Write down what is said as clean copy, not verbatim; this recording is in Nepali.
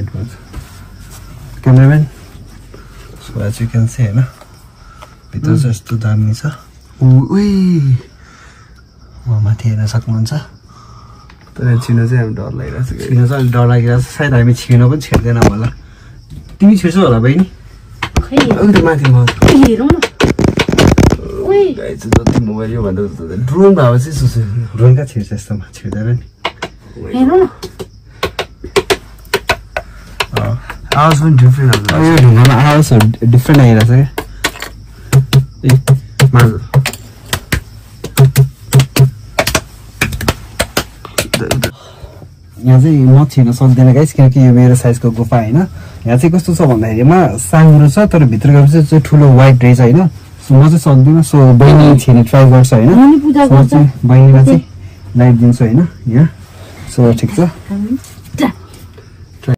लाइट हुन्छ cameraman so as you can see हैन भित्र चाहिँ यस्तो दामी छ उही माथि हेर्न सक्नुहुन्छ तर छिर्न चाहिँ हामी डर लागिरहेको छ छिर्न चाहिँ अलिक डर लागिरहेको छ सायद हामी छिर्न पनि छिर्दैन होला तिमी छिर्छौ होला बहिनी खै माथि म हेरौँ न गाइस जति मोबाइल यो भन्दा ड्रोन भए चाहिँ सुसु ड्रोन कहाँ छिर्छ यस्तोमा छिर्दैन नि हेर्नु न आवाज पनि डिफ्रेन्ट हुन्छ यो ढुङ्गामा आवाजहरू डिफ्रेन्ट आइरहेछ क्या माझ यहाँ चाहिँ म छिर्न सक्दैन गाइस किनकि यो मेरो साइजको गुफा होइन यहाँ चाहिँ कस्तो छ भन्दाखेरिमा साँगुरो छ तर भित्र गएपछि चाहिँ ठुलो वाइट रहेछ होइन म चाहिँ सक्दिनँ सो बहिनी छिर्ने ट्राई गर्छ होइन बहिनीलाई चाहिँ लाइट दिन्छु होइन यहाँ सो ठिक छ